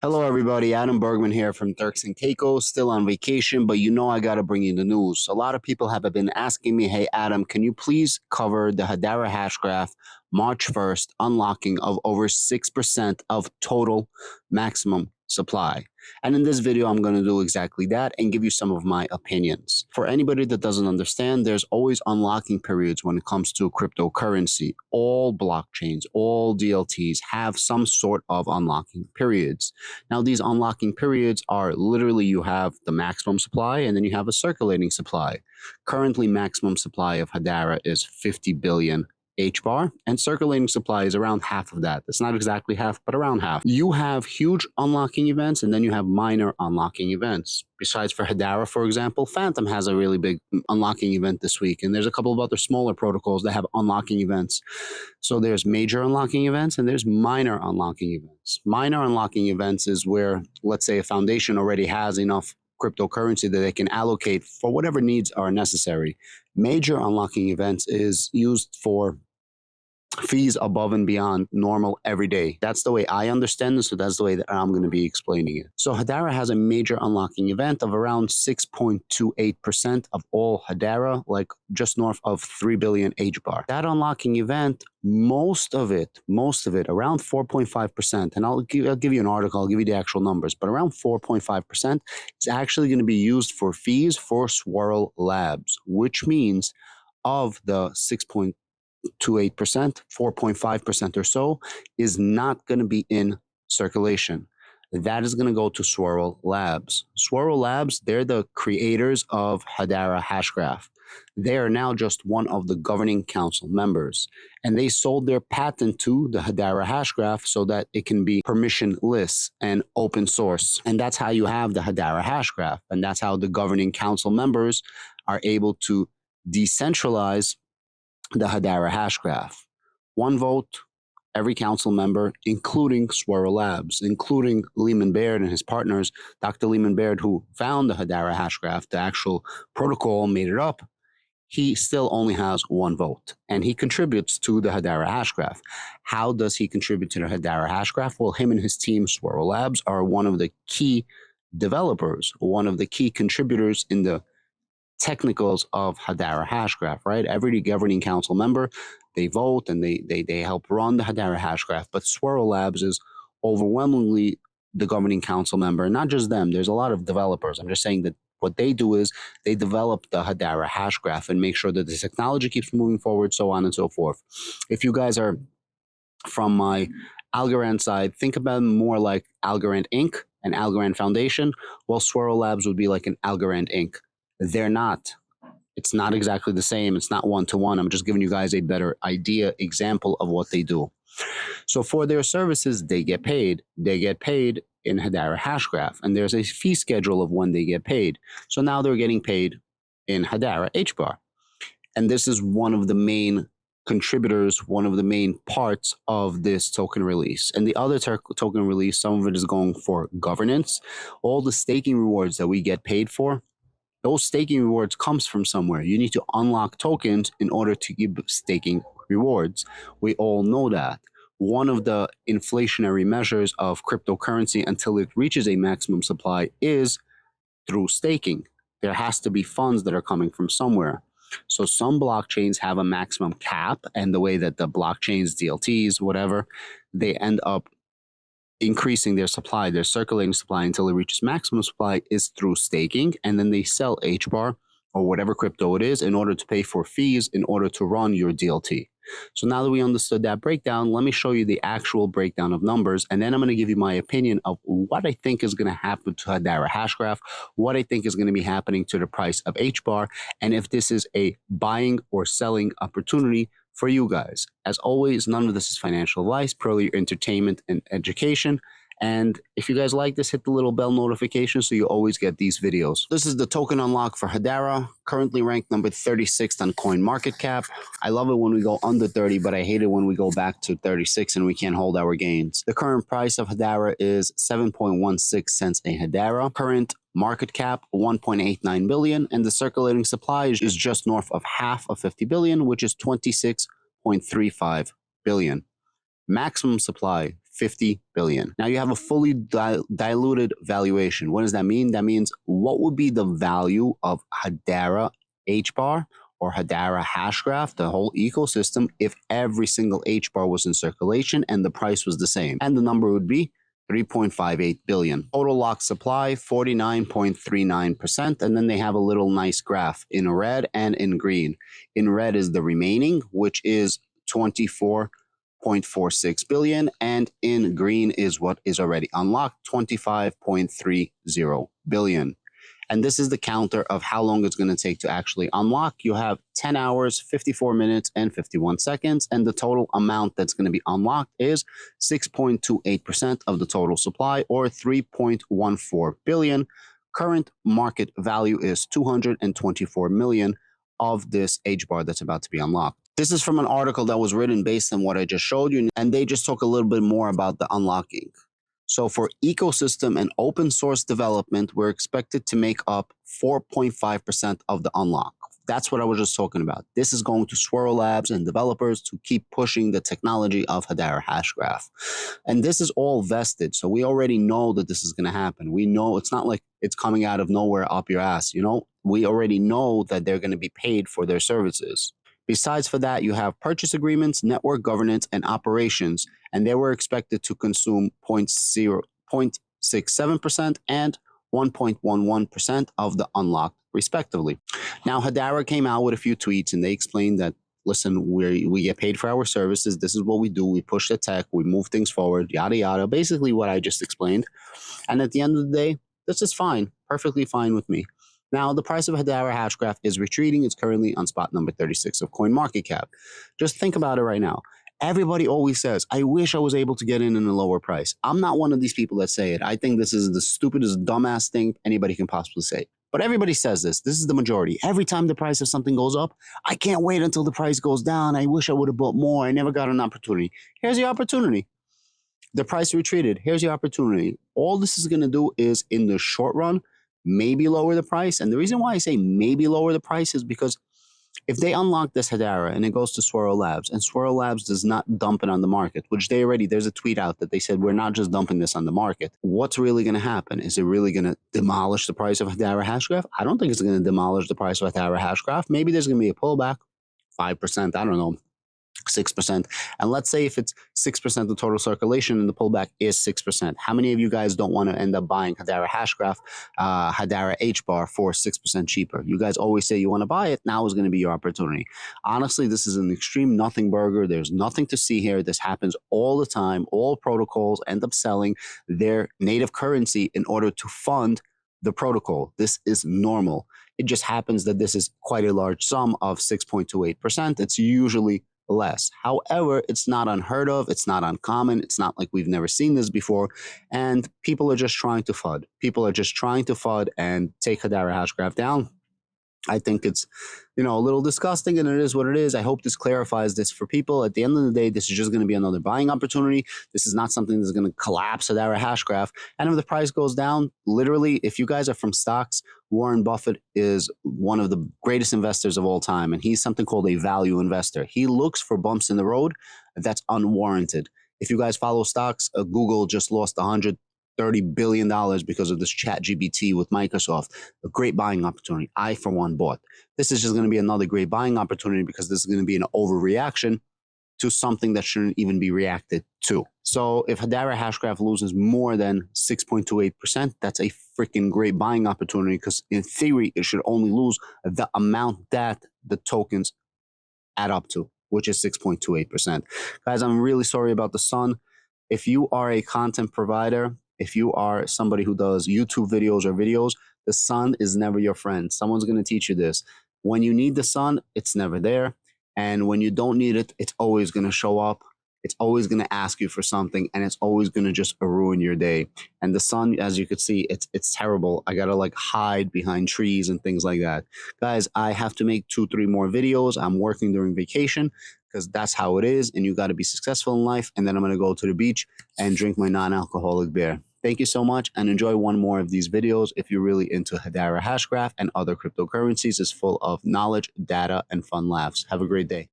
Hello, everybody. Adam Bergman here from Turks and Caicos, still on vacation, but you know I got to bring you the news. A lot of people have been asking me, hey, Adam, can you please cover the Hedera hash graph March 1st unlocking of over 6% of total maximum supply? And in this video, I'm going to do exactly that and give you some of my opinions. For anybody that doesn't understand, there's always unlocking periods when it comes to cryptocurrency. All blockchains, all DLTs have some sort of unlocking periods. Now, these unlocking periods are literally you have the maximum supply and then you have a circulating supply. Currently, maximum supply of Hedera is 50 billion Hbar, and circulating supply is around half of that. It's not exactly half, but around half. You have huge unlocking events, and then you have minor unlocking events. Besides for Hedera, for example, Phantom has a really big unlocking event this week, and there's a couple of other smaller protocols that have unlocking events. So there's major unlocking events, and there's minor unlocking events. Minor unlocking events is where, let's say, a foundation already has enough cryptocurrency that they can allocate for whatever needs are necessary. Major unlocking events is used for fees above and beyond normal every day. That's the way I understand it, so that's the way that I'm going to be explaining it. So Hedera has a major unlocking event of around 6.28% of all Hedera, like just north of 3 billion Hbar. That unlocking event, most of it, around 4.5%, and I'll give you an article, I'll give you the actual numbers, but around 4.5% is actually going to be used for fees for Swirl Labs, which means of the 6.28%, 4.5% or so is not going to be in circulation. That is going to go to Swirl Labs. Swirl Labs, they're the creators of Hedera Hashgraph. They are now just one of the governing council members, and they sold their patent to the Hedera Hashgraph so that it can be permissionless and open source. And that's how you have the Hedera Hashgraph, and that's how the governing council members are able to decentralize the Hedera Hashgraph. One vote, every council member, including Swirl Labs, including Lehman Baird and his partners, Dr. Lehman Baird, who found the Hedera Hashgraph, the actual protocol, made it up. He still only has one vote, and he contributes to the Hedera Hashgraph. How does he contribute to the Hedera Hashgraph? Well, him and his team, Swirl Labs, are one of the key developers, one of the key contributors in the technicals of Hedera Hashgraph, right? Every governing council member, they vote and they help run the Hedera Hashgraph, but Swirl Labs is overwhelmingly the governing council member. And not just them, there's a lot of developers. I'm just saying that what they do is they develop the Hedera Hashgraph and make sure that the technology keeps moving forward, so on and so forth. If you guys are from my Algorand side, think about them more like Algorand Inc. and Algorand Foundation. Well, Swirl Labs would be like an Algorand Inc. They're not. It's not exactly the same. It's not one-to-one. I'm just giving you guys a better example of what they do. So for their services, they get paid. They get paid in Hedera Hashgraph, and there's a fee schedule of when they get paid. So now they're getting paid in Hedera Hbar. And this is one of the main contributors, one of the main parts of this token release. And the other token release, some of it is going for governance. All the staking rewards that we get paid for, those staking rewards comes from somewhere. You need to unlock tokens in order to give staking rewards. We all know that. One of the inflationary measures of cryptocurrency until it reaches a maximum supply is through staking. There has to be funds that are coming from somewhere. So some blockchains have a maximum cap, and the way that the blockchains, DLTs, whatever, they end up increasing their supply, their circulating supply until it reaches maximum supply is through staking, and then they sell Hbar or whatever crypto it is in order to pay for fees in order to run your DLT. So now that we understood that breakdown, let me show you the actual breakdown of numbers, and then I'm going to give you my opinion of what I think is going to happen to Hedera Hashgraph, what I think is going to be happening to the price of Hbar, and if this is a buying or selling opportunity for you guys. As always, none of this is financial advice, purely entertainment and education. And if you guys like this, hit the little bell notification so you always get these videos. This is the token unlock for Hedera, currently ranked number 36th on CoinMarketCap. I love it when we go under 30, but I hate it when we go back to 36 and we can't hold our gains. The current price of Hedera is 7.16 cents a Hedera. Current market cap 1.89 billion, and the circulating supply is just north of half of 50 billion, which is 26.35 billion. Maximum supply 50 billion. Now you have a fully diluted valuation. What does that mean? That means what would be the value of Hedera Hbar or Hedera Hashgraph, the whole ecosystem, if every single Hbar was in circulation and the price was the same? And the number would be 3.58 billion. Total locked supply, 49.39%. And then they have a little nice graph in red and in green. In red is the remaining, which is 24.46 billion. And in green is what is already unlocked, 25.30 billion. And this is the counter of how long it's going to take to actually unlock. You have 10 hours, 54 minutes, and 51 seconds. And the total amount that's going to be unlocked is 6.28% of the total supply, or 3.14 billion. Current market value is 224 million of this Hbar that's about to be unlocked. This is from an article that was written based on what I just showed you. And they just talk a little bit more about the unlocking. So for ecosystem and open source development, we're expected to make up 4.5% of the unlock. That's what I was just talking about. This is going to Swirl Labs and developers to keep pushing the technology of Hedera Hashgraph. And this is all vested. So we already know that this is going to happen. We know it's not like it's coming out of nowhere up your ass. You know, we already know that they're going to be paid for their services. Besides for that, you have purchase agreements, network governance, and operations, and they were expected to consume 0.67% and 1.11% of the unlocked, respectively. Now, Hedera came out with a few tweets, and they explained that, listen, we get paid for our services. This is what we do. We push the tech. We move things forward, yada, yada. Basically what I just explained. And at the end of the day, this is fine, perfectly fine with me. Now, the price of Hedera Hashgraph is retreating. It's currently on spot number 36 of CoinMarketCap. Just think about it right now. Everybody always says, I wish I was able to get in a lower price. I'm not one of these people that say it. I think this is the stupidest, dumbass thing anybody can possibly say. But everybody says this. This is the majority. Every time the price of something goes up, I can't wait until the price goes down. I wish I would have bought more. I never got an opportunity. Here's the opportunity. The price retreated. Here's the opportunity. All this is going to do is, in the short run, maybe lower the price. And the reason why I say maybe lower the price is because if they unlock this Hedera and it goes to Swirl Labs, and Swirl Labs does not dump it on the market, which they already, there's a tweet out that they said, we're not just dumping this on the market. What's really going to happen? Is it really going to demolish the price of Hedera Hashgraph? I don't think it's going to demolish the price of Hedera Hashgraph. Maybe there's going to be a pullback, 5%, I don't know, 6%. And let's say if it's 6% of total circulation and the pullback is 6%. How many of you guys don't want to end up buying Hedera Hashgraph, Hedera Hbar for 6% cheaper? You guys always say you want to buy it. Now is going to be your opportunity. Honestly, this is an extreme nothing burger. There's nothing to see here. This happens all the time. All protocols end up selling their native currency in order to fund the protocol. This is normal. It just happens that this is quite a large sum of 6.28%. It's usually less. However, it's not unheard of. It's not uncommon. It's not like we've never seen this before. And people are just trying to FUD. People are just trying to FUD and take Hedera Hashgraph down. I think it's, you know, a little disgusting, and it is what it is. I hope this clarifies this for people. At the end of the day, this is just going to be another buying opportunity. This is not something that's going to collapse Hedera Hashgraph. And if the price goes down, literally, if you guys are from stocks, Warren Buffett is one of the greatest investors of all time, and he's something called a value investor. He looks for bumps in the road that's unwarranted. If you guys follow stocks, Google just lost $130 billion because of this ChatGPT with Microsoft. A great buying opportunity. I, for one, bought. This is just going to be another great buying opportunity because this is going to be an overreaction to something that shouldn't even be reacted to. So if Hedera Hashgraph loses more than 6.28%, that's a freaking great buying opportunity because in theory, it should only lose the amount that the tokens add up to, which is 6.28%. Guys, I'm really sorry about the sun. If you are a content provider, if you are somebody who does YouTube videos or videos, the sun is never your friend. Someone's going to teach you this. When you need the sun, it's never there. And when you don't need it, it's always going to show up. It's always going to ask you for something, and it's always going to just ruin your day. And the sun, as you can see, it's terrible. I got to like hide behind trees and things like that. Guys, I have to make 2-3 more videos. I'm working during vacation because that's how it is. And you got to be successful in life. And then I'm going to go to the beach and drink my non-alcoholic beer. Thank you so much, and enjoy one more of these videos. If you're really into Hedera Hashgraph and other cryptocurrencies, it's full of knowledge, data, and fun laughs. Have a great day.